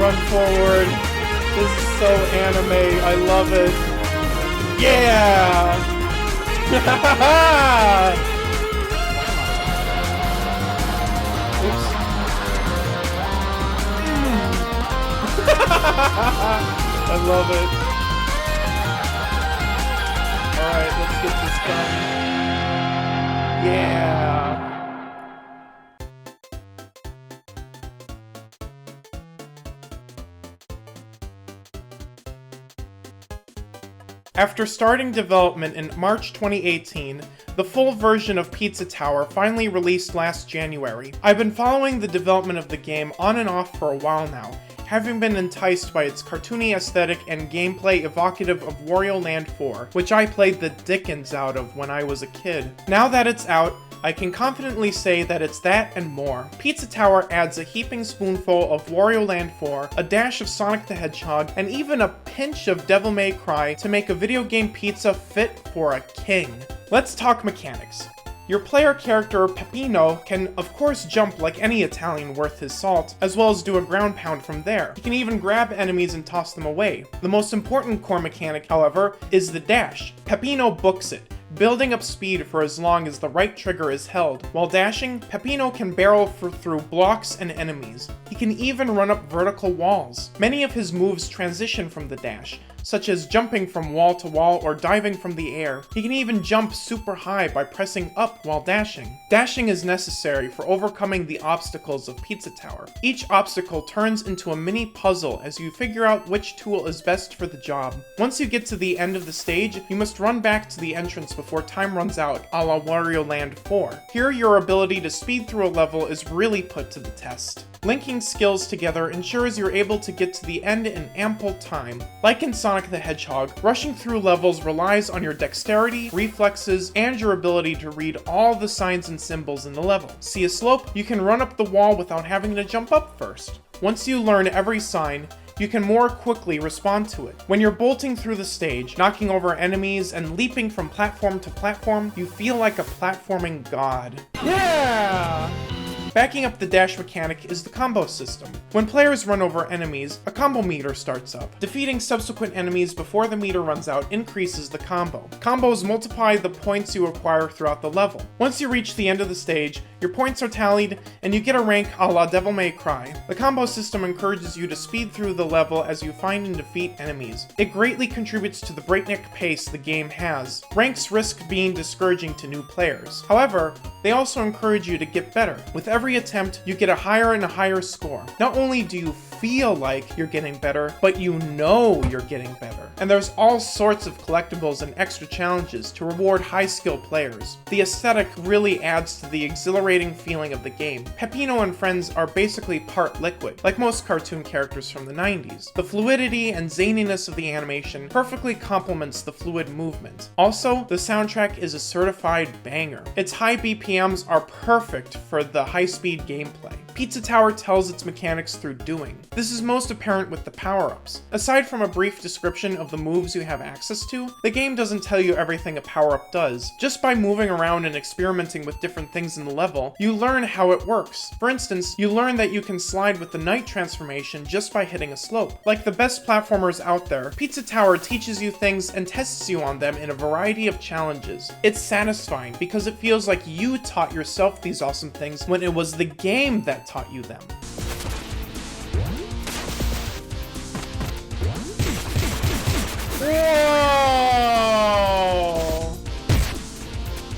run forward. This is so anime. I love it. Yeah! Oops. I love it. Alright, let's get this done. Yeah! After starting development in March 2018, the full version of Pizza Tower finally released last January. I've been following the development of the game on and off for a while now, having been enticed by its cartoony aesthetic and gameplay evocative of Wario Land 4, which I played the dickens out of when I was a kid. Now that it's out, I can confidently say that it's that and more. Pizza Tower adds a heaping spoonful of Wario Land 4, a dash of Sonic the Hedgehog, and even a pinch of Devil May Cry to make a video game pizza fit for a king. Let's talk mechanics. Your player character, Peppino, can of course jump like any Italian worth his salt, as well as do a ground pound from there. He can even grab enemies and toss them away. The most important core mechanic, however, is the dash. Peppino books it, building up speed for as long as the right trigger is held. While dashing, Peppino can barrel through blocks and enemies. He can even run up vertical walls. Many of his moves transition from the dash, such as jumping from wall to wall or diving from the air. He can even jump super high by pressing up while dashing. Dashing is necessary for overcoming the obstacles of Pizza Tower. Each obstacle turns into a mini puzzle as you figure out which tool is best for the job. Once you get to the end of the stage, you must run back to the entrance before time runs out, a la Wario Land 4. Here, your ability to speed through a level is really put to the test. Linking skills together ensures you're able to get to the end in ample time. Like in Sonic the Hedgehog, rushing through levels relies on your dexterity, reflexes, and your ability to read all the signs and symbols in the level. See a slope? You can run up the wall without having to jump up first. Once you learn every sign, you can more quickly respond to it. When you're bolting through the stage, knocking over enemies, and leaping from platform to platform, you feel like a platforming god. Yeah! Backing up the dash mechanic is the combo system. When players run over enemies, a combo meter starts up. Defeating subsequent enemies before the meter runs out increases the combo. Combos multiply the points you acquire throughout the level. Once you reach the end of the stage, your points are tallied, and you get a rank a la Devil May Cry. The combo system encourages you to speed through the level as you find and defeat enemies. It greatly contributes to the breakneck pace the game has. Ranks risk being discouraging to new players. However, they also encourage you to get better. With every attempt, you get a higher and a higher score. Not only do you feel like you're getting better, but you know you're getting better. And there's all sorts of collectibles and extra challenges to reward high-skill players. The aesthetic really adds to the exhilarating feeling of the game. Peppino and friends are basically part liquid, like most cartoon characters from the 90s. The fluidity and zaniness of the animation perfectly complements the fluid movement. Also, the soundtrack is a certified banger. Its high BPMs are perfect for the high-speed gameplay. Pizza Tower tells its mechanics through doing. This is most apparent with the power-ups. Aside from a brief description of the moves you have access to, the game doesn't tell you everything a power-up does. Just by moving around and experimenting with different things in the level, you learn how it works. For instance, you learn that you can slide with the night transformation just by hitting a slope. Like the best platformers out there, Pizza Tower teaches you things and tests you on them in a variety of challenges. It's satisfying because it feels like you taught yourself these awesome things when it was the game that taught you them. Whoa!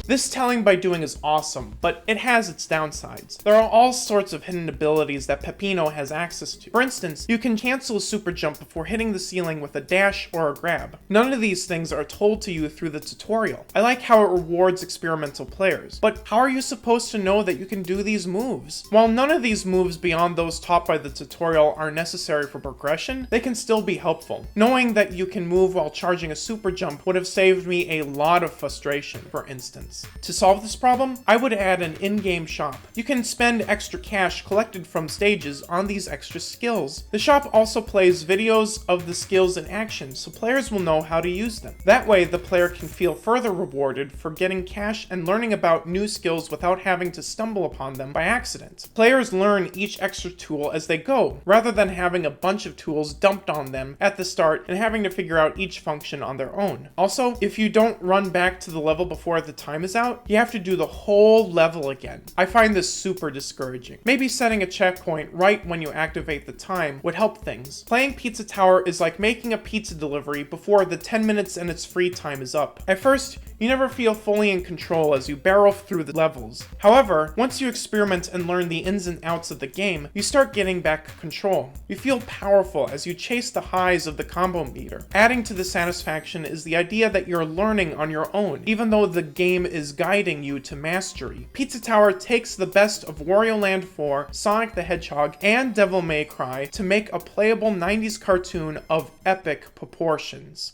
This telling by doing is awesome, but it has its downsides. There are all sorts of hidden abilities that Peppino has access to. For instance, you can cancel a super jump before hitting the ceiling with a dash or a grab. None of these things are told to you through the tutorial. I like how it rewards experimental players, but how are you supposed to know that you can do these moves? While none of these moves beyond those taught by the tutorial are necessary for progression, they can still be helpful. Knowing that you can move while charging a super jump would have saved me a lot of frustration, for instance. minutes. To solve this problem, I would add an in-game shop. You can spend extra cash collected from stages on these extra skills. The shop also plays videos of the skills in action, so players will know how to use them. That way, the player can feel further rewarded for getting cash and learning about new skills without having to stumble upon them by accident. Players learn each extra tool as they go, rather than having a bunch of tools dumped on them at the start and having to figure out each function on their own. Also, if you don't run back to the level before the time is out, you have to do the whole level again. I find this super discouraging. Maybe setting a checkpoint right when you activate the time would help things. Playing Pizza Tower is like making a pizza delivery before the 10 minutes and its free time is up. At first, you never feel fully in control as you barrel through the levels. However, once you experiment and learn the ins and outs of the game, you start getting back control. You feel powerful as you chase the highs of the combo meter. Adding to the satisfaction is the idea that you're learning on your own, even though the game is guiding you to mastery. Pizza Tower takes the best of Wario Land 4, Sonic the Hedgehog, and Devil May Cry to make a playable 90s cartoon of epic proportions.